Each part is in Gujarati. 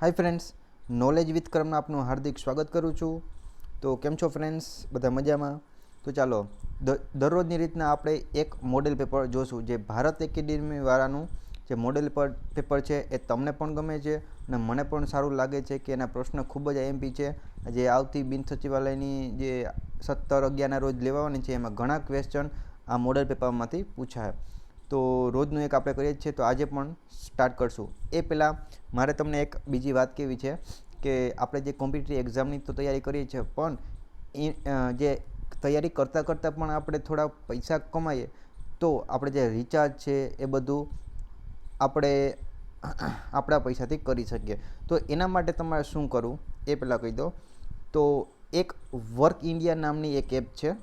હાય ફ્રેન્ડ્સ, નોલેજ વિથ ક્રમમાં આપનું હાર્દિક સ્વાગત કરું છું. તો કેમ છો ફ્રેન્ડ્સ? બધા મજામાં? તો ચાલો દરરોજની રીતના આપણે એક મોડેલ પેપર જોશું. જે ભારત એકેડેમીવાળાનું જે મોડેલ પેપર છે એ તમને પણ ગમે છે અને મને પણ સારું લાગે છે કે એના પ્રશ્ન ખૂબ જ આઈએમપી છે. જે આવતી બિન સચિવાલયની જે 17/11ના રોજ લેવાની છે એમાં ઘણા ક્વેશ્ચન આ મોડેલ પેપરમાંથી પૂછાય. તો રોજનું એક આપણે કરીએ જ છીએ, તો આજે પણ સ્ટાર્ટ કરશું. એ પહેલાં મારે તમને એક બીજી વાત કહેવી છે કે આપણે જે કોમ્પિટિટિવ એક્ઝામની તો તૈયારી કરીએ છીએ, પણ જે તૈયારી કરતાં કરતાં પણ આપણે થોડા પૈસા કમાઈએ તો આપણે જે રિચાર્જ છે એ બધું આપણે આપણા પૈસાથી કરી શકીએ. તો એના માટે તમારે શું કરવું એ પહેલાં કહી દો. તો એક વર્ક ઇન્ડિયા નામની એક એપ છે.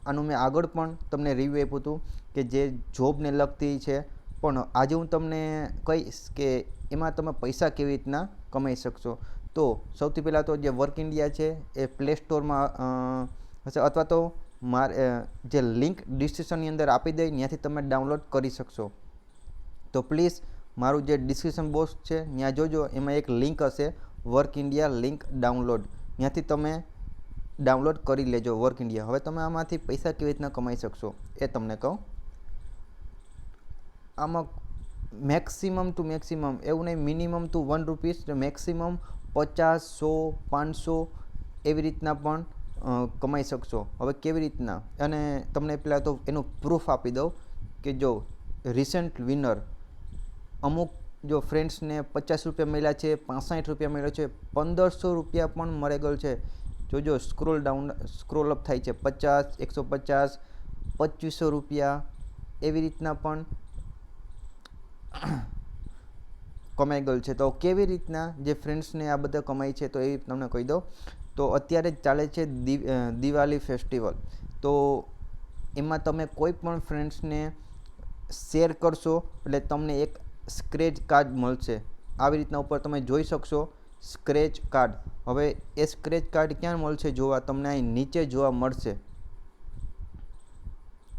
આનું મેં આગળ પણ તમને રિવ્યૂ આપ્યું હતું કે જે જોબને લગતી છે, પણ આજે હું તમને કહીશ કે એમાં તમે પૈસા કેવી રીતના કમાઈ શકશો. તો સૌથી પહેલાં તો જે વર્ક ઇન્ડિયા છે એ પ્લે સ્ટોરમાં હશે, અથવા તો જે લિંક ડિસ્ક્રિપ્શનની અંદર આપી દઈ ત્યાંથી તમે ડાઉનલોડ કરી શકશો. તો પ્લીઝ મારું જે ડિસ્ક્રિપ્શન બોક્સ છે ત્યાં જોજો, એમાં એક લિંક હશે વર્ક ઇન્ડિયા લિંક ડાઉનલોડ, ત્યાંથી તમે ડાઉનલોડ કરી લેજો વર્ક ઇન્ડિયા. હવે તમે આમાંથી પૈસા કેવી રીતના કમાઈ શકશો એ તમને કહું. આમાં મેક્સિમમ ટુ મેક્સિમમ એવું નહીં, મિનિમમ ટુ ₹1, મેક્સિમમ 50, 100, 500 એવી રીતના પણ કમાઈ શકશો. હવે કેવી રીતના, અને તમને પહેલાં તો એનું પ્રૂફ આપી દઉં કે જો રિસેન્ટ વિનર અમુક જો ફ્રેન્ડ્સને ₹50 મળ્યા છે, ₹65 મળ્યો છે, ₹1500 પણ મળેલ છે. જોજો સ્ક્રોલ અપ થાય છે, 50, 150, ₹2500 એવી રીતના પણ કમાઈ ગયેલ છે. તો કેવી રીતના જે ફ્રેન્ડ્સને આ બધા કમાઈ છે તો એ તમને કહી દો. તો અત્યારે જ ચાલે છે દિવાળી ફેસ્ટિવલ. તો એમાં તમે કોઈ પણ ફ્રેન્ડ્સને શેર કરશો એટલે તમને એક સ્ક્રેચ કાર્ડ મળશે. આવી રીતના ઉપર તમે જોઈ શકશો સ્ક્રેચ કાર્ડ. હવે એ સ્ક્રેચ કાર્ડ ક્યાં મળશે જોવા? તમને અહીં નીચે જોવા મળશે.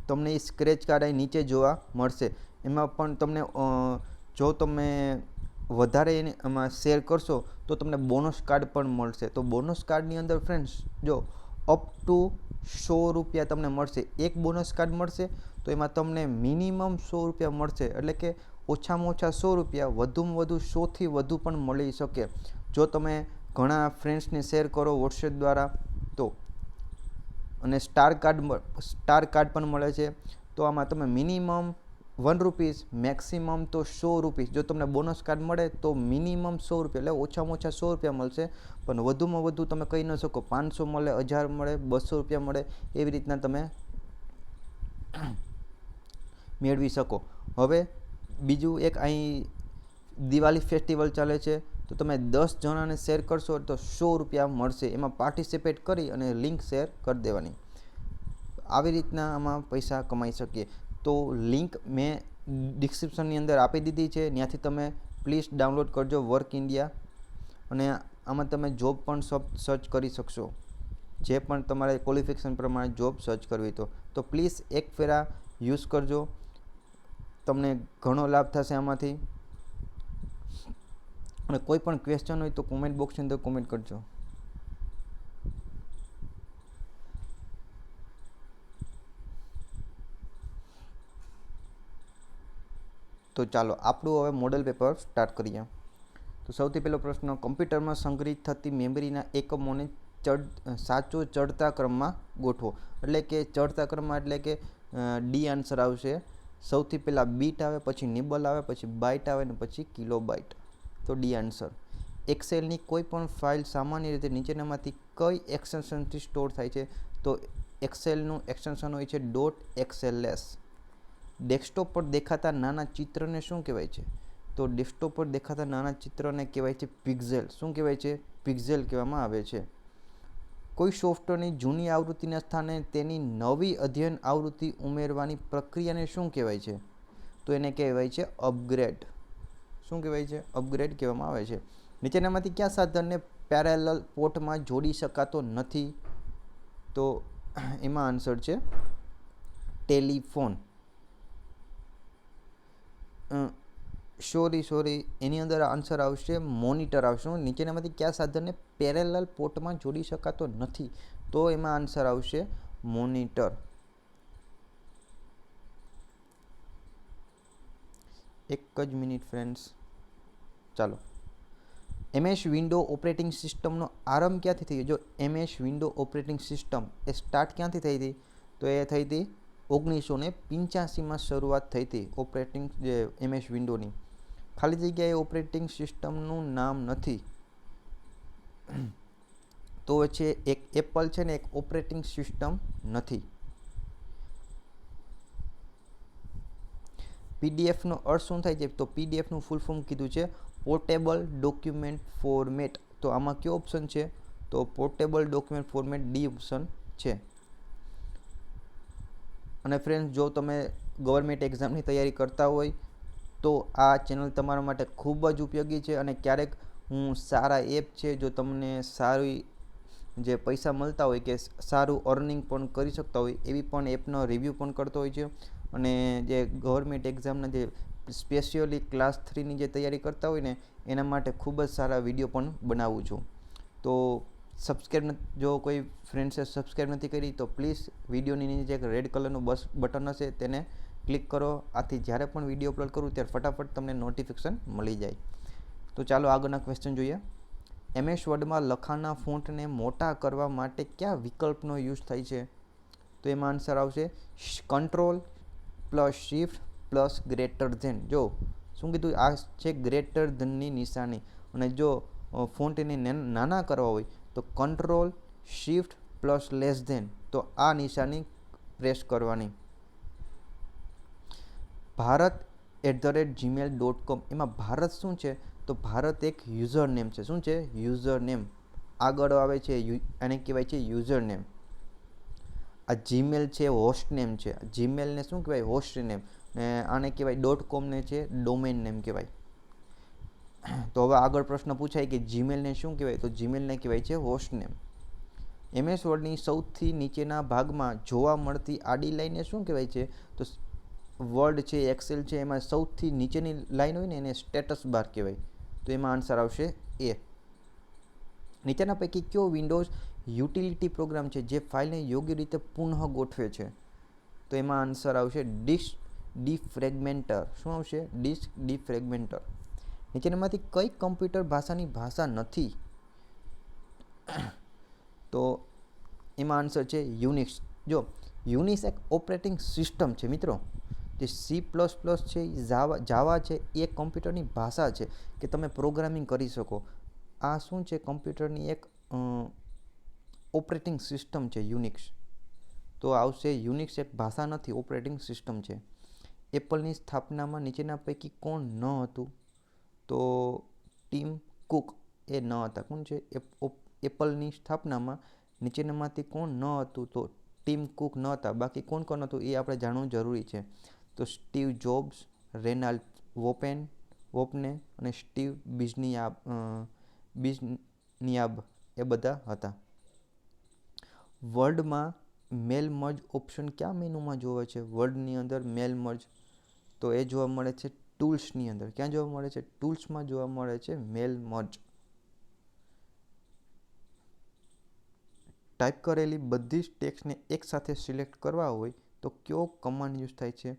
તમને એ સ્ક્રેચ કાર્ડ અહીં નીચે જોવા મળશે. એમાં પણ તમને જો તમે વધારે એમાં શેર કરશો તો તમને બોનસ કાર્ડ પણ મળશે. તો બોનસ કાર્ડની અંદર ફ્રેન્ડ્સ જો અપ ટુ ₹100 તમને મળશે. એક બોનસ કાર્ડ મળશે તો એમાં તમને મિનિમમ ₹100 મળશે, એટલે કે ઓછામાં ઓછા ₹100, વધુમાં વધુ 100થી વધુ પણ મળી શકે જો તમે ઘણા ફ્રેન્ડ્સને શેર કરો વોટ્સએપ દ્વારા તો. અને સ્ટાર કાર્ડ પણ મળે છે. તો આમાં તમે મિનિમમ ₹1, મેક્સિમમ તો ₹100. જો તમને બોનસ કાર્ડ મળે તો મિનિમમ ₹100, એટલે ઓછામાં ઓછા ₹100 મળશે. પણ વધુમાં વધુ તમે કહી ન શકો 500 મળે, 1000 મળે, ₹200 મળે, એવી રીતના તમે મેળવી શકો. હવે બીજું એક અહીં દિવાળી ફેસ્ટિવલ ચાલે છે, તો તમે 10 જણાને શેર કરશો તો ₹100 મળશે. એમાં પાર્ટિસિપેટ કરી અને લિંક શેર કરી દેવાની. આવી રીતના આમાં પૈસા કમાઈ શકીએ. તો લિંક મેં ડિસ્ક્રિપ્શનની અંદર આપી દીધી છે, ત્યાંથી તમે પ્લીઝ ડાઉનલોડ કરજો વર્ક ઇન્ડિયા. અને આમાં તમે જોબ પણ સર્ચ કરી શકશો, જે પણ તમારે ક્વોલિફિકેશન પ્રમાણે જોબ સર્ચ કરવી તો પ્લીઝ એક ફેરા યુઝ કરજો. તમને ઘણો લાભ થશે આમાંથી. અને કોઈ પણ ક્વેશ્ચન હોય તો કોમેન્ટ બોક્સની અંદર કોમેન્ટ કરજો. તો ચાલો આપણું હવે મોડેલ પેપર સ્ટાર્ટ કરીએ. તો સૌથી પહેલો પ્રશ્ન, કમ્પ્યુટરમાં સંગ્રહિત થતી મેમરીના એકમોને સાચો ચડતા ક્રમમાં ગોઠવો. એટલે કે ચડતા ક્રમમાં એટલે કે ડી આન્સર આવશે. સૌથી પહેલાં બીટ આવે, પછી નિબલ આવે, પછી બાઇટ આવે અને પછી કિલોબાઇટ. તો ડી આન્સર. એક્સેલની કોઈ પણ ફાઇલ સામાન્ય રીતે નીચેનામાંથી કઈ એક્સટેન્શનથી સ્ટોર થાય છે? તો એક્સેલનું એક્સટેન્શન હોય છે .xls. ડેસ્કટોપ પર દેખાતા નાના ચિત્રને શું કહેવાય છે? તો ડેસ્કટોપ પર દેખાતા નાના ચિત્રને કહેવાય છે પિક્સેલ. શું કહેવાય છે? પિક્સેલ કહેવામાં આવે છે. કોઈ સોફ્ટવેરની જૂની આવૃત્તિના સ્થાને તેની નવી અધ્યયન આવૃત્તિ ઉમેરવાની પ્રક્રિયાને શું કહેવાય છે? તો એને કહેવાય છે અપગ્રેડ. શું કહેવાય છે? અપગ્રેડ કહેવામાં આવે છે. નીચેનામાંથી કયા સાધનને પેરેલલ પોર્ટમાં જોડી શકાતો નથી? તો એમાં આન્સર છે ટેલિફોન. સોરી એની અંદર આન્સર આવશે મોનિટર આવશે. નીચેનામાંથી કયા સાધનને પેરેલલ પોર્ટમાં જોડી શકાતો નથી? તો એમાં આન્સર આવશે મોનિટર. એક જ મિનિટ ફ્રેન્ડ્સ. ચાલો, MS વિન્ડો ઓપરેટિંગ સિસ્ટમનો આરંભ ક્યાંથી થયો? જો MS વિન્ડો ઓપરેટિંગ સિસ્ટમ એ સ્ટાર્ટ ક્યાંથી થઈ હતી? તો એ થઈ હતી 1985માં શરૂઆત થઈ હતી ઓપરેટિંગ જે MS વિન્ડોની. ખાલી જગ્યાએ ઓપરેટિંગ સિસ્ટમનું નામ નથી. તો છે એક એપલ છે ને એક ઓપરેટિંગ સિસ્ટમ નથી. પીડીએફનો અર્થ શું થાય છે? તો પીડીએફનું ફૂલ ફોર્મ કીધું છે પોર્ટેબલ ડોક્યુમેન્ટ ફોર્મેટ. તો આમાં કયો ઓપ્શન છે? તો portable document format D option છે. અને ફ્રેન્ડ્સ, જો તમે ગવર્મેન્ટ એક્ઝામની તૈયારી કરતા હોય તો આ ચેનલ તમારા માટે ખૂબ જ ઉપયોગી છે. અને ક્યારેક હું સારા એપ છે, જો તમને સારી જે પૈસા મળતા હોય કે સારું અર્નિંગ પણ કરી શકતા હોય એવી પણ એપનો રિવ્યૂ પણ કરતો હોય છે. અને જે ગવર્મેન્ટ એક્ઝામના જે સ્પેશિયલી ક્લાસ 3ની જે તૈયારી કરતા હોય ને એના માટે ખૂબ જ સારા વિડીયો પણ બનાવું છું. તો જો કોઈ ફ્રેન્ડ્સે સબસ્ક્રાઈબ નથી કરી તો પ્લીઝ વિડીયોની નીચે એક રેડ કલરનું બટન હશે તેને ક્લિક કરો. આથી જ્યારે પણ વિડીયો અપલોડ કરું ત્યારે ફટાફટ તમને નોટિફિકેશન મળી જાય. તો ચાલો આગળના ક્વેશ્ચન જોઈએ. MS વર્ડમાં લખાણના ફોન્ટને મોટા કરવા માટે કયા વિકલ્પનો યુઝ થાય છે? તો એમાં આન્સર આવશે control plus shift plus greater than. જો શું કીધું? આ છે ગ્રેટર ધેનની નિશાની. અને જો ફોન્ટને નાના કરવા હોય તો control shift plus less than, તો આ નિશાની પ્રેસ કરવાની. ભારત@gmail.com, એમાં ભારત શું છે? તો ભારત એક યુઝર નેમ છે. શું છે? User name. આગળ આવે છે આને કહેવાય છે યુઝર નેમ. આ જીમેલ છે હોસ્ટ નેમ છે. જીમેલને શું કહેવાય? Host name. ને આને કહેવાય .comને છે ડોમેન નેમ કહેવાય. તો હવે આગળ પ્રશ્ન પૂછાય કે જીમેલને શું કહેવાય? તો જીમેલને કહેવાય છે હોસ્ટ નેમ. MS વર્ડની સૌથી નીચેના ભાગમાં જોવા મળતી આડી લાઈને શું કહેવાય છે? તો વર્ડ છે એક્સેલ છે એમાં સૌથી નીચેની લાઈન હોય ને એને સ્ટેટસ બાર કહેવાય. તો એમાં આન્સર આવશે એ. નીચેના પૈકી કયો વિન્ડોઝ યુટિલિટી પ્રોગ્રામ છે જે ફાઇલને યોગ્ય રીતે પુનઃ ગોઠવે છે? તો એમાં આન્સર આવશે ડિસ્ક ડિફ્રેગમેન્ટર. શું આવશે? ડિસ્ક ડિફ્રેગમેન્ટર. નીચેનામાંથી કઈ કમ્પ્યુટર ભાષાની ભાષા નથી? તો એમાં આન્સર છે યુનિક્સ. જો યુનિક્સ એક ઓપરેટિંગ સિસ્ટમ છે મિત્રો. જે C++ છે, જાવા છે, એ કમ્પ્યુટરની ભાષા છે કે તમે પ્રોગ્રામિંગ કરી શકો. આ શું છે? કમ્પ્યુટરની એક ઓપરેટિંગ સિસ્ટમ છે યુનિક્સ. તો આવશે યુનિક્સ એક ભાષા નથી, ઓપરેટિંગ સિસ્ટમ છે. એપલની સ્થાપનામાં નીચેના પૈકી કોણ ન હતું? તો ટીમ કુક એ ન હતા. કોણ છે? એપલની સ્થાપનામાં નીચેનામાંથી કોણ ન હતું? તો ટીમ કુક ન હતા. બાકી કોણ કોણ હતું એ આપણે જાણવું જરૂરી છે. તો સ્ટીવ જોબ્સ, રેનાલ્ડ વોપને અને સ્ટીવ બિઝનિયાબ એ બધા હતા. વર્ડમાં મેલ મર્જ ઓપ્શન કયા મેનુમાં જોવે છે? વર્ડની અંદર મેલ મર્જ તો એ જોવા મળે છે ટૂલ્સની અંદર. ક્યાં જોવા મળે છે? ટૂલ્સમાં જોવા મળે છે મેલ મર્જ. ટાઈપ કરેલી બધી જ ટેક્સ્ટને એકસાથે સિલેક્ટ કરવા હોય તો કયો કમાન્ડ યુઝ થાય છે?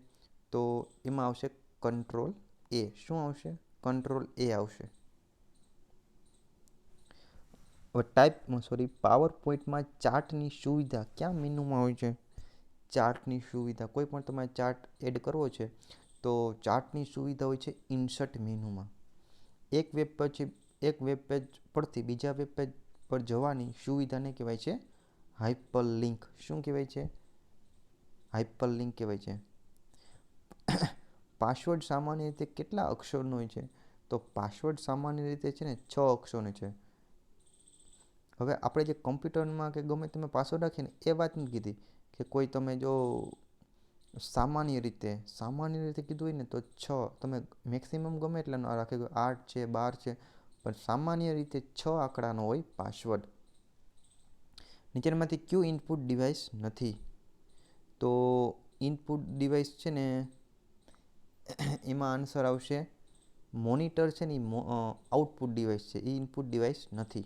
તો એમાં આવશે કંટ્રોલ A. શું આવશે? કંટ્રોલ A આવશે. હવે પાવર પોઈન્ટમાં ચાર્ટની સુવિધા કયા મેનુમાં હોય છે? ચાર્ટની સુવિધા કોઈ પણ તમારે ચાર્ટ એડ કરવો છે તો ચાર્ટની સુવિધા હોય છે ઇન્સર્ટ મેનુમાં. એક વેબ પેજ પરથી બીજા વેબ પેજ પર જવાની સુવિધાને કહેવાય છે હાઇપર લિંક. શું કહેવાય છે? હાઇપર લિંક કહેવાય છે. પાસવર્ડ સામાન્ય રીતે કેટલા અક્ષરનો હોય છે? તો પાસવર્ડ સામાન્ય રીતે છે ને 6 અક્ષરનો છે. હવે આપણે જે કમ્પ્યુટરમાં કે ગમે તમે પાસવર્ડ રાખીએ ને એ વાત નથી કીધી કે કોઈ તમે જો સામાન્ય રીતે કીધું હોય ને તો 6, તમે મેક્સિમમ ગમે એટલા ન રાખે, 8 છે 12 છે, પણ સામાન્ય રીતે 6 આંકડાનો હોય પાસવર્ડ. નીચેનામાંથી કયું ઇનપુટ ડિવાઇસ નથી? તો ઇનપુટ ડિવાઇસ છે ને એમાં આન્સર આવશે મોનિટર છે ને એ આઉટપુટ ડિવાઇસ છે, એ ઇનપુટ ડિવાઇસ નથી.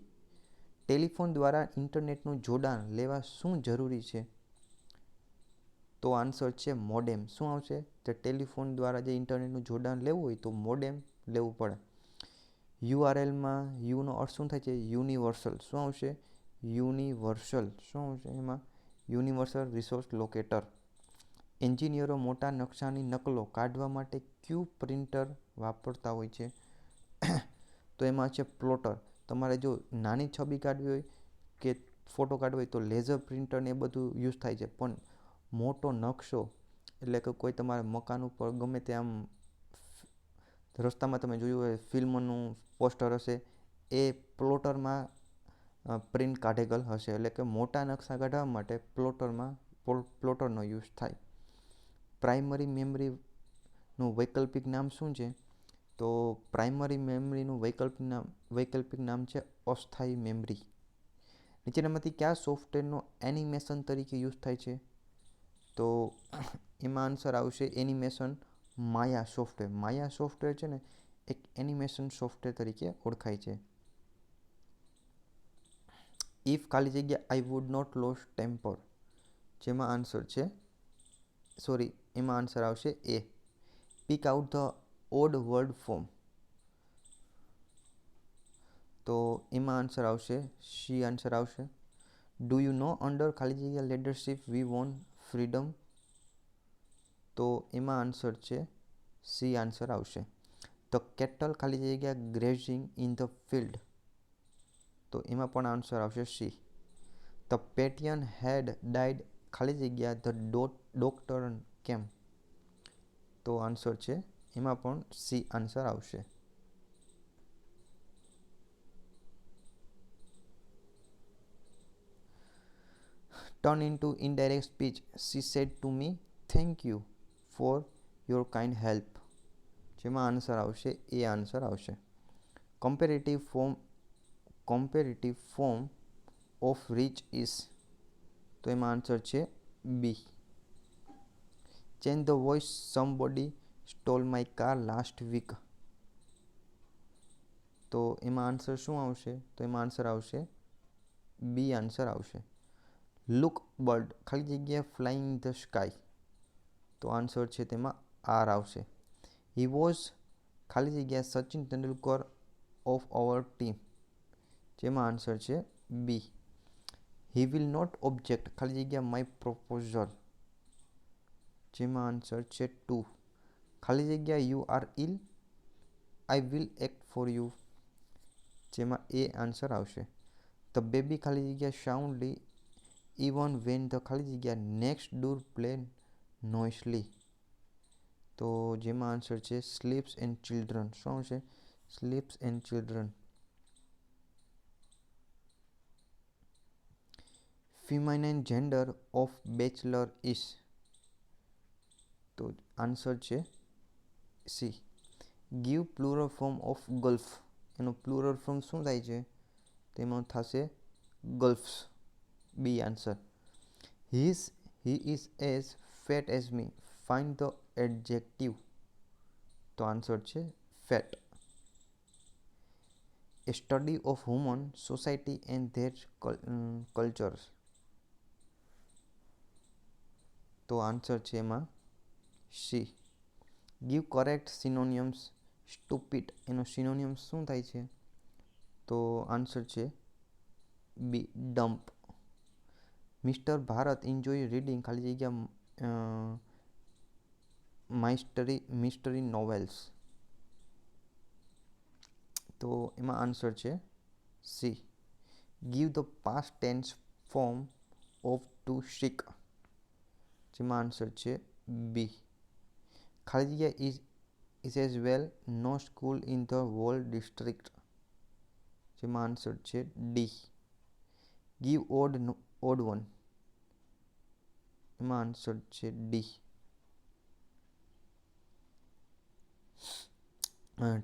ટેલિફોન દ્વારા ઇન્ટરનેટનું જોડાણ લેવા શું જરૂરી છે? તો આન્સર છે મોડેમ. શું આવશે? તો ટેલિફોન દ્વારા જે ઇન્ટરનેટનું જોડાણ લેવું હોય તો મોડેમ લેવું પડે. યુઆરએલમાં યુનો અર્થ શું થાય છે? યુનિવર્સલ. શું આવશે? યુનિવર્સલ. શું આવશે એમાં? Universal resource locator. એન્જિનિયરો મોટા નકશાની નકલો કાઢવા માટે ક્યુ પ્રિન્ટર વાપરતા હોય છે? તો એમાં છે પ્લોટર. તમારે જો નાની છબી કાઢવી હોય કે ફોટો કાઢવો હોય તો લેઝર પ્રિન્ટર ને એ બધું યુઝ થાય છે, પણ મોટો નકશો એટલે કે કોઈ તમારા મકાન ઉપર ગમે તે આમ રસ્તામાં તમે જોયું હોય ફિલ્મનું પોસ્ટર હશે, એ પ્લોટરમાં પ્રિન્ટ કાઢેલ હશે. એટલે કે મોટા નકશા કાઢવા માટે પ્લોટરનો યુઝ થાય. પ્રાઇમરી મેમરીનું વૈકલ્પિક નામ શું છે? તો પ્રાઇમરી મેમરીનું વૈકલ્પિક નામ છે અસ્થાયી મેમરી. નીચેનામાંથી કયા સોફ્ટવેરનો એનિમેશન તરીકે યુઝ થાય છે? તો એમાં આન્સર આવશે એનિમેશન માયા સોફ્ટવેર. માયા સોફ્ટવેર છે ને એક એનિમેશન સોફ્ટવેર તરીકે ઓળખાય છે. ઇફ ખાલી જગ્યા I would not lose temper, જેમાં આન્સર છે એમાં આન્સર આવશે A. Pick out the odd word from, તો એમાં આન્સર આવશે સી આન્સર આવશે. ડુ યુ નો અંડર ખાલી જગ્યા લીડરશિપ વી વોન ફ્રીડમ, તો એમાં આન્સર છે સી આન્સર આવશે. ધ કેટલ ખાલી જગ્યા ગ્રેઝિંગ ઇન ધ ફિલ્ડ, તો એમાં પણ આન્સર આવશે સી. ધ પેટિયન હેડ ડાઇડ ખાલી જગ્યા ધ ડોક્ટર કેમ, તો આન્સર છે એમાં પણ સી આન્સર આવશે. Turn into indirect speech. She said to me thank you for your kind help, જેમાં આન્સર આવશે એ આન્સર આવશે. Comparative form of rich is, તો એમાં આન્સર છે B. Change the voice somebody stole my car last week, તો એમાં આન્સર શું આવશે? તો એમાં આન્સર આવશે બી આન્સર આવશે. લુક બર્ડ ખાલી જગ્યા ફ્લાઇંગ ધ સ્કાય, તો આન્સર છે તેમાં આર આવશે. હી વોઝ ખાલી જગ્યા Sachin Tendulkar of our team, જેમાં આન્સર છે બી. હી વિલ નોટ ઓબ્જેક્ટ ખાલી જગ્યા માય પ્રપોઝલ, જેમાં આન્સર છે 2. ખાલી જગ્યા you are ill I will act for you, જેમાં એ આન્સર આવશે. ધ બેબી ખાલી જગ્યા સાઉન્ડલી ઇવન વેન ધ ખાલી જગ્યા નેક્સ્ટ ડોર પ્લે નોઇસલી, તો જેમાં આન્સર છે સ્લીપ્સ એન્ડ ચિલ્ડ્રન. શું આવશે? Sleeps and children. Feminine gender of bachelor is, તો આન્સર છે C. Give plural form of gulf, એનો પ્લુરલ ફોર્મ શું થાય છે? તેમાં થશે gulfs, B answer. He is as fat as me, find the adjective, તો આન્સર છે fat. A study of human society and their cultures, તો આન્સર છે એમાં C. Give correct synonyms stupid, એનો સિનોનિયમ શું થાય છે? તો આન્સર છે બી dump. Mister Bharat enjoy reading ખાલી જગ્યા મિસ્ટરી નોવેલ્સ, તો એમાં આન્સર છે C. Give the past tense form of to seek, જેમાં આન્સર છે બી. ખાલી જગ્યા is as well known school in the whole district, જેમાં આન્સર છે ડી. ગીવ ઓડ વન, એમાં આન્સર છે ડી.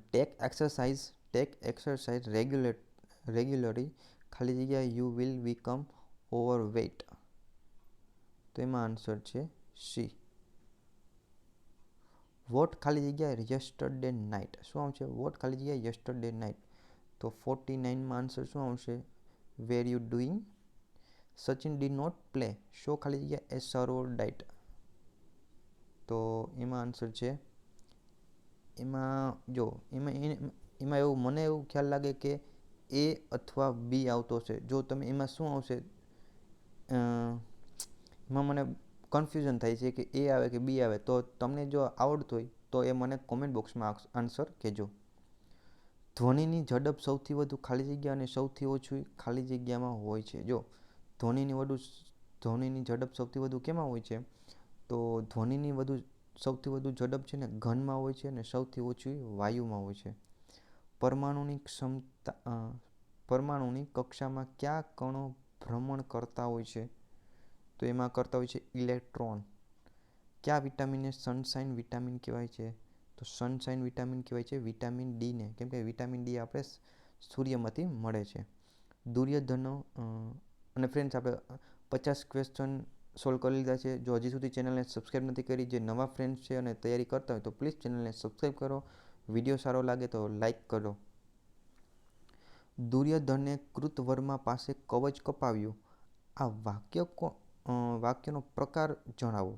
ટેક એક્સરસાઇઝ રેગ્યુલરી ખાલી જગ્યા યુ વિલ બીકમ ઓવરવેટ, તો એમાં આન્સર છે સી. વોટ ખાલી જગ્યાએ યસ્ટરડે નાઇટ. શું આવશે? વોટ ખાલી જગ્યાએ યસ્ટરડે નાઇટ. તો 49માં આન્સર શું આવશે? Where you doing? Sachin did not play. Show ખાલી જગ્યા એ સર્વર ડાઇટ. તો એમાં આન્સર છે, એમાં જો એમાં એવું મને એવું ખ્યાલ લાગે કે એ અથવા બી આવતો હશે. જો તમે એમાં શું આવશે એમાં મને કન્ફ્યુઝન થાય છે કે એ આવે કે બી આવે. તો તમને જો આવડતું હોય તો એ મને કોમેન્ટ બોક્સમાં આન્સર કહેજો. ધ્વનિની ઝડપ સૌથી વધુ ખાલી જગ્યા અને સૌથી ઓછી ખાલી જગ્યામાં હોય છે. જો ધ્વનિની ઝડપ સૌથી વધુ કેમાં હોય છે? તો ધ્વનિની સૌથી વધુ ઝડપ છે ને ઘનમાં હોય છે અને સૌથી ઓછી વાયુમાં હોય છે. પરમાણુની કક્ષામાં કયા કણો ભ્રમણ કરતા હોય છે? તો એમાં કરતા હોય છે ઇલેક્ટ્રોન. કયા વિટામિનને સનશાઇન વિટામિન કહેવાય છે? તો સનશાઇન વિટામિન કહેવાય છે વિટામિન ડીને, કેમ કે વિટામિન ડી આપણે સૂર્યમાંથી મળે છે. દુર્યોધનો અને ફ્રેન્ડ્સ, આપણે 50 ક્વેશ્ચન સોલ્વ કરી લીધા છે. જો હજી સુધી ચેનલને સબસ્ક્રાઈબ નથી કરી, જે નવા ફ્રેન્ડ્સ છે અને તૈયારી કરતા હોય તો પ્લીઝ ચેનલને સબસ્ક્રાઈબ કરો. વિડીયો સારો લાગે તો લાઈક કરો. દુર્યોધને કૃતવર્મા પાસે કવચ કપાવ્યું. આ વાક્યનો પ્રકાર જણાવો.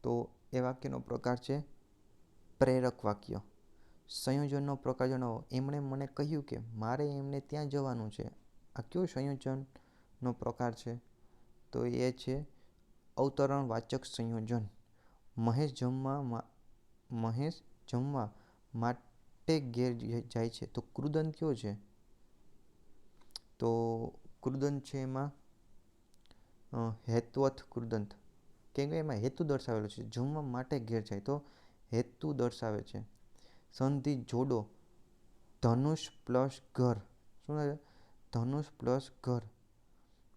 તો એ વાક્યનો પ્રકાર છે પ્રેરક વાક્ય. સંયોજનનો પ્રકાર જણાવો. એમણે મને કહ્યું કે મારે એમને ત્યાં જવાનું છે. આ કયો સંયોજનનો પ્રકાર છે? તો એ છે અવતરણવાચક સંયોજન. મહેશ જમવા માટે ઘેર જાય છે. તો કૃદંત કયો છે? તો કૃદંત છે એમાં હેત્વથ કૃદંત, કેમ કે એમાં હેતુ દર્શાવેલો છે. જમવા માટે ઘેર જાય તો હેતુ દર્શાવે છે. સંધિ જોડો. ધનુષ પ્લસ ઘર. શું છે? ધનુષ પ્લસ ઘર.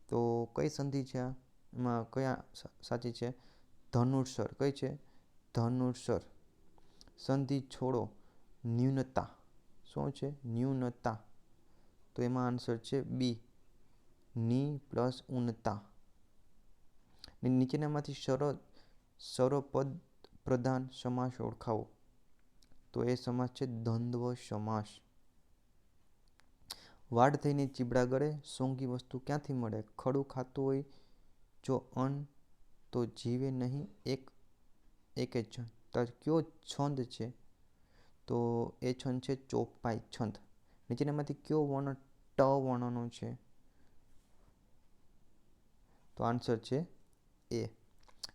તો કઈ સંધિ છે આ? એમાં કયા સાચી છે? ધનુષર. કઈ છે? ધનુષર. સંધિ છોડો. ન્યૂનતા. શું છે? ન્યૂનતા. તો એમાં આન્સર છે બી, ની પ્લસ ઉનતા. નીચેનામાંથી સર્વપદ પ્રધાન સમાસ ઓળખાવો. તો એ સમાસ છે દ્વંદ્વ સમાસ. વાડ થઈને ચીબડા ગળે. સોંગી વસ્તુ ક્યાંથી મળે? ખડું ખાતું હોય જો અન્ન તો જીવે નહીં એક જ છંદ. તો કયો છંદ છે? તો એ છંદ છે ચોપાઈ છંદ. નીચેનામાંથી કયો વર્ણ ટ વર્ણનો છે? તો આન્સર છે એ.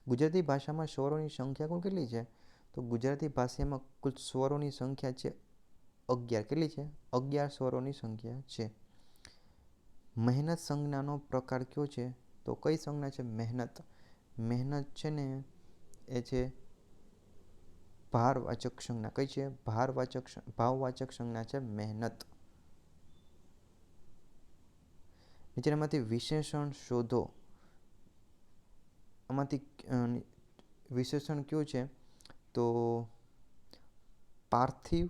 ગુજરાતી ભાષામાં સ્વરોની સંખ્યા કુલ કેટલી છે? તો ગુજરાતી ભાષામાં કુલ સ્વરોની સંખ્યા છે 11. કેટલી છે? 11 સ્વરોની સંખ્યા છે. મહેનત સંજ્ઞાનો પ્રકાર કયો છે? તો કઈ સંજ્ઞા છે? મહેનત. મહેનત છે ને એ છે ભારવાચક સંજ્ઞા. કઈ છે? ભાવવાચક સંજ્ઞા છે મહેનત. નીચેનામાંથી વિશેષણ શોધો. આમાંથી વિશેષણ કયું છે? તો પાર્થિવ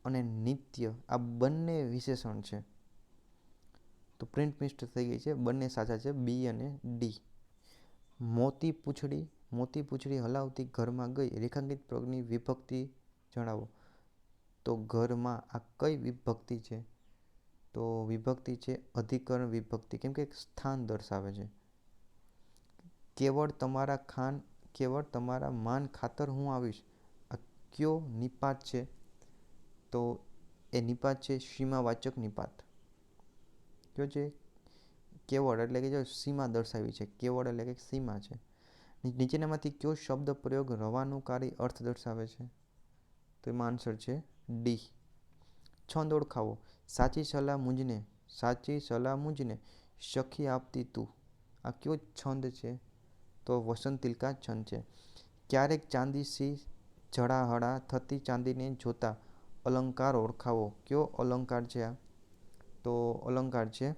અને નિત્ય, આ બંને વિશેષણ છે. તો પ્રિન્ટ મિસ્ટેક થઈ ગઈ છે. બંને સાચા છે, બી અને ડી. મોતી પૂંછડી હલાવતી ઘરમાં ગઈ. રેખાંકિત પદની વિભક્તિ જણાવો. તો ઘરમાં આ કઈ વિભક્તિ છે? તો વિભક્તિ છે અધિકરણ વિભક્તિ, કેમ કે સ્થાન દર્શાવે છે. કેવળ તમારા માન ખાતર હું આવીશ. આ કયો નિપાત છે? તો એ નિપાત છે સીમાવાચક નિપાત. કયો છે? કેવળ એટલે કે જો સીમા દર્શાવી છે. કેવળ એટલે કે સીમા છે. નીચેનામાંથી કયો શબ્દ પ્રયોગ રવાનુંકારી અર્થ દર્શાવે છે? તો એમાં આન્સર છે ડી. છંદ ઓળખાવો. સાચી સલાહ મુંજને સખી આપતી તું. આ કયો છંદ છે? તો વસંત તિલકા છંદ છે. ક્યારેક ચાંદી સી ઝળાહળા થતી ચાંદીને જોતા અલંકાર ઓળખાવો. કયો અલંકાર છે આ? તો અલંકાર છે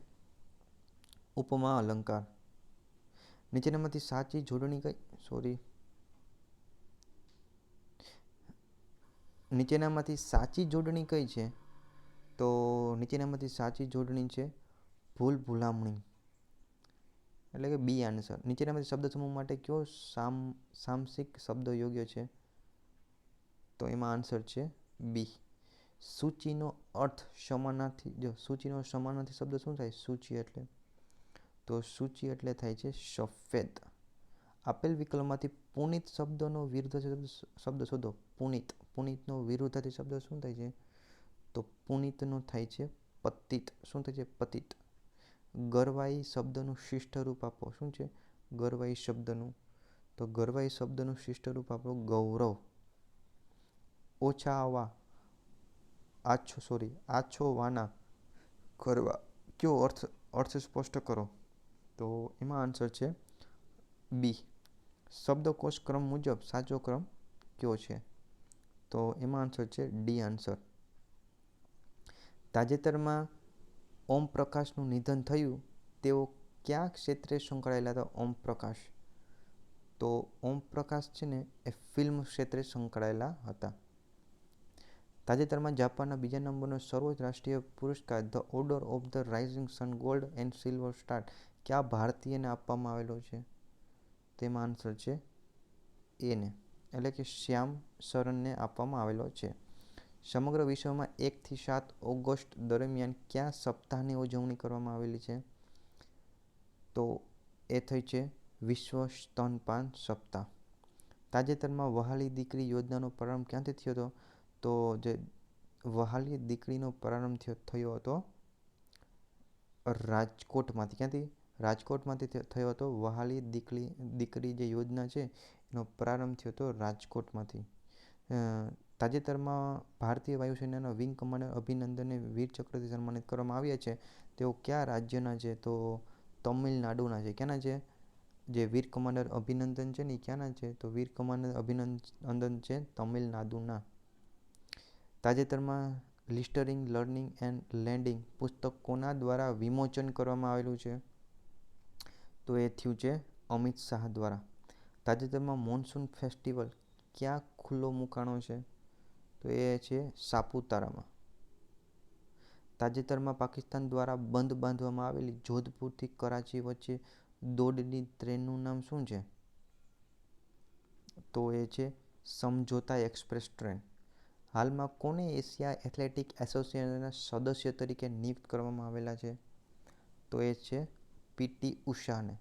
ઉપમા અલંકાર. નીચેનામાંથી સાચી જોડણી કઈ છે? તો નીચેનામાંથી સાચી જોડણી છે ભૂલામણી, એટલે કે બી આન્સર. નીચેનામાંથી શબ્દ સમૂહ માટે કયો સામસિક શબ્દ યોગ્ય છે? તો એમાં આન્સર છે બી. સૂચિનો અર્થ સમાનાર્થી, જો સૂચિનો સમાનાર્થી શબ્દ શું થાય? સૂચિ એટલે, તો સૂચિ એટલે થાય છે સફેદ. આપેલ વિકલ્પમાંથી પુનિત શબ્દનો વિરુદ્ધાર્થી શબ્દ શોધો. પુનિત, પુનિતનો વિરુદ્ધાર્થી શબ્દ શું થાય છે? તો પુનિતનો થાય છે પતિત. શું થાય છે? પતિત. ગરવાઈ શબ્દનું શિષ્ટ રૂપ આપો. શું છે ગરવાઈ શબ્દનું? તો ગરવાઈ શબ્દનું શિષ્ટ રૂપ આપો ગૌરવ. ઓછાવા, આછોવાના કરવા, કયો અર્થ સ્પષ્ટ કરો. તો એમાં આન્સર છે બી. શબ્દકોશ ક્રમ મુજબ સાચો ક્રમ કયો છે? તો એમાં આન્સર છે ડી આન્સર. તાજેતરમાં ઓમ પ્રકાશનું નિધન થયું. તેઓ કયા ક્ષેત્રે સંકળાયેલા હતા? ઓમ પ્રકાશ. તો ઓમ પ્રકાશ છે ને એ ફિલ્મ ક્ષેત્રે સંકળાયેલા હતા. તાજેતરમાં જાપાનના બીજા નંબરનો સર્વોચ્ચ રાષ્ટ્રીય પુરસ્કાર the order of the rising sun gold and silver star કયા ભારતીયને આપવામાં આવેલો છે? તેમાં આન્સર છે એને, એટલે કે શ્યામ શરણને આપવામાં આવેલો છે. સમગ્ર વિશ્વમાં 1 થી 7 ઓગસ્ટ દરમિયાન કયા સપ્તાહની ઉજવણી કરવામાં આવેલી છે? તો એ થઈ છે વિશ્વ સ્તનપાન સપ્તાહ. તાજેતરમાં વહાલી દીકરી યોજનાનો પ્રારંભ ક્યાંથી થયો હતો? તો જે વહાલી દીકરીનો પ્રારંભ થયો હતો રાજકોટમાંથી. ક્યાંથી? રાજકોટમાંથી થયો હતો. વહાલી દીકરી જે યોજના છે એનો પ્રારંભ થયો હતો રાજકોટમાંથી. તાજેતરમાં ભારતીય વાયુસેનાના વિંગ કમાન્ડર અભિનંદનને વીર ચક્રથી સન્માનિત કરવામાં આવ્યા છે. તેઓ કયા રાજ્યના છે? તો તમિલનાડુના છે. ક્યાંના છે? જે વીર કમાન્ડર અભિનંદન છે ને એ ક્યાંના છે? તો વીર કમાન્ડર અભિનંદન છે તમિલનાડુના. તાજેતરમાં લિસ્ટરિંગ લર્નિંગ એન્ડ લેન્ડિંગ પુસ્તક કોના દ્વારા વિમોચન કરવામાં આવેલું છે? તો એ થયું છે અમિત શાહ દ્વારા. તાજેતરમાં મોન્સૂન ફેસ્ટિવલ ક્યાં ખુલ્લો મૂકાણો છે? તો એ છે સાપુતારામાં. તાજેતરમાં પાકિસ્તાન દ્વારા બંધ બાંધવામાં આવેલી જોધપુરથી કરાચી વચ્ચે દોડની ટ્રેનનું નામ શું છે? તો એ છે સમજોતા એક્સપ્રેસ ટ્રેન. હાલમાં કોને એશિયા એથ્લેટિક એસોસિએશનના સદસ્ય તરીકે નિયુક્ત કરવામાં આવેલા છે? તો એ છે પીટી ઉષાને.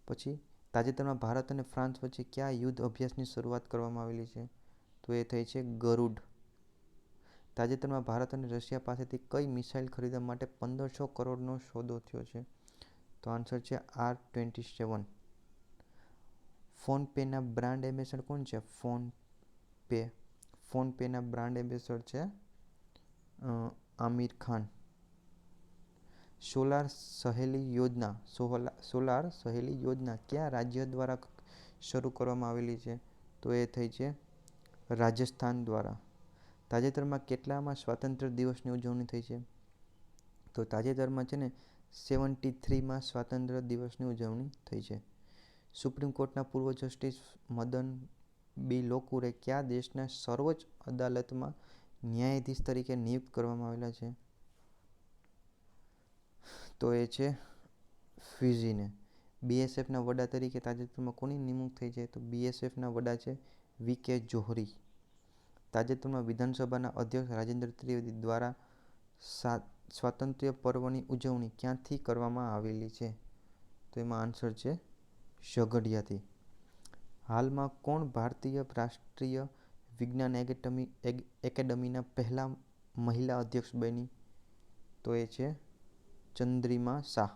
પછી તાજેતરમાં ભારત અને ફ્રાન્સ વચ્ચે કયા યુદ્ધ અભ્યાસની શરૂઆત કરવામાં આવેલી છે? તો એ થઈ છે ગરુડ. તાજેતરમાં ભારત અને રશિયા પાસેથી કઈ મિસાઇલ ખરીદવા માટે 1500 કરોડનો સોદો થયો છે? તો આન્સર છે R-27. ફોનપેના બ્રાન્ડ એમ્બેસેડર કોણ છે? ફોનપેના બ્રાન્ડ એમ્બેસેડર છે આમિર ખાન. સોલાર સહેલી યોજના કયા રાજ્ય દ્વારા શરૂ કરવામાં આવેલી છે? તો એ થઈ છે રાજસ્થાન દ્વારા. તાજેતરમાં કેટલામાં સ્વાતંત્ર્ય દિવસની ઉજવણી થઈ છે? તો તાજેતરમાં છે ને 73માં સ્વાતંત્ર્ય દિવસની ઉજવણી થઈ છે. સુપ્રીમ કોર્ટના પૂર્વ જસ્ટિસ મદન બી લોકુરે કયા દેશના સર્વોચ્ચ અદાલતમાં ન્યાયાધીશ તરીકે નિયુક્ત કરવામાં આવેલા છે? તો એ છે ફિજીને. બીએસએફના વડા તરીકે તાજેતરમાં કોની નિમણૂક થઈ છે? તો બીએસએફના વડા છે વી.કે. જોહરી. તાજેતરમાં વિધાનસભાના અધ્યક્ષ રાજેન્દ્ર ત્રિવેદી દ્વારા સ્વાતંત્ર્ય પર્વની ઉજવણી ક્યાંથી કરવામાં આવેલી છે? તો એમાં આન્સર છે ઝઘડિયાથી. હાલમાં કોણ ભારતીય રાષ્ટ્રીય વિજ્ઞાન એકેડમીના પહેલા મહિલા અધ્યક્ષ બની? તો એ છે ચંદ્રિમા શાહ.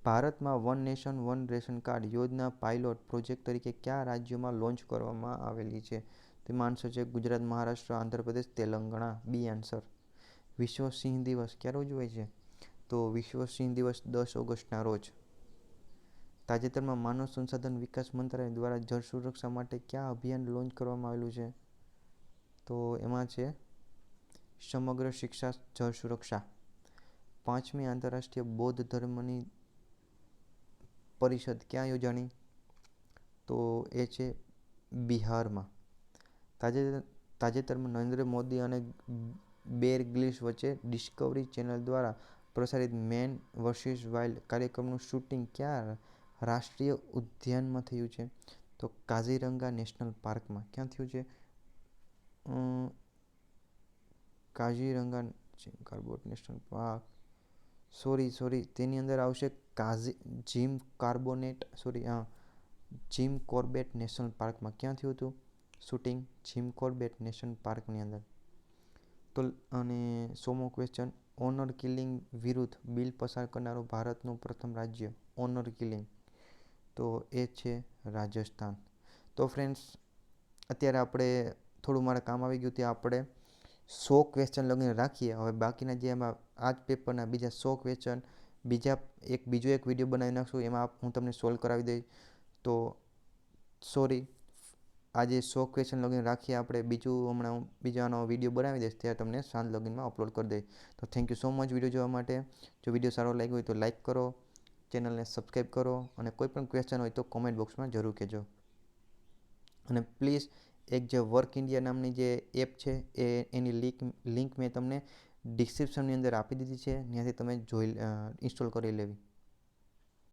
ભારતમાં one nation one ration card યોજના પાયલોટ પ્રોજેક્ટ તરીકે કયા રાજ્યોમાં લોન્ચ કરવામાં આવેલી છે? તેમાં આન્સર છે ગુજરાત, મહારાષ્ટ્ર, આંધ્રપ્રદેશ, તેલંગાણા. B answer. વિશ્વ સિંહ દિવસ ક્યારે ઉજવાય છે? તો વિશ્વ સિંહ દિવસ 10 ઓગસ્ટના રોજ. તાજેતરમાં માનવ સંસાધન વિકાસ મંત્રાલય દ્વારા જળ સુરક્ષા માટે કયા અભિયાન લોન્ચ કરવામાં આવેલું છે? તો એમાં છે સમગ્ર શિક્ષા જળ સુરક્ષા. 5મી આંતરરાષ્ટ્રીય બૌદ્ધ ધર્મની પરિષદ ક્યાં યોજાણી? તો એ છે બિહારમાં. તાજેતરમાં નરેન્દ્ર મોદી અને બેર ગ્રીલ્સ વચ્ચે ડિસ્કવરી ચેનલ દ્વારા પ્રસારિત મેન વર્સિસ વાઇલ્ડ કાર્યક્રમનું શૂટિંગ કયા રાષ્ટ્રીય ઉદ્યાનમાં થયું છે? તો કાઝીરંગા નેશનલ પાર્કમાં ક્યાં થયું છે? કાઝીરંગા કાર્બોટ નેશનલ પાર્ક, સોરી તેની અંદર આવશે જીમ કોર્બેટ નેશનલ પાર્કમાં. ક્યાં થયું હતું શૂટિંગ? જીમ કોર્બેટ નેશનલ પાર્કની અંદર. તો અને 100મો ક્વેશ્ચન, ઓનર કિલિંગ વિરુદ્ધ બિલ પસાર કરનારું ભારતનું પ્રથમ રાજ્ય. ઓનર કિલિંગ, તો એ છે રાજસ્થાન. તો ફ્રેન્ડ્સ, અત્યારે આપણે થોડું મારે કામ આવી ગયું ત્યાં આપણે 100 ક્વેશ્ચન લગીને રાખીએ. હવે બાકીના જે એમાં આ જ પેપરના બીજા 100 ક્વેશ્ચન બીજો એક વિડીયો બનાવી નાખશું, એમાં હું તમને સોલ્વ કરાવી દઈશ. તો સોરી, આજે 100 ક્વેશ્ચન લગીને રાખીએ આપણે. હમણાં હું બીજાનો વિડીયો બનાવી દઈશ, ત્યારે તમને સાંજ લગીનમાં અપલોડ કરી દઈશ. તો thank you so much video જોવા માટે. જો વિડીયો સારો લાગ્યો હોય તો લાઇક કરો, ચેનલને સબસ્ક્રાઈબ કરો, અને કોઈ પણ ક્વેશ્ચન હોય તો કોમેન્ટ બોક્સમાં જરૂર કહેજો. અને પ્લીઝ એક જે વર્ક ઇન્ડિયા નામની જે એપ છે એની લિંક મેં તમને ડિસ્ક્રિપ્શનની અંદર આપી દીધી છે, ત્યાંથી તમે ઇન્સ્ટોલ કરી લેવી.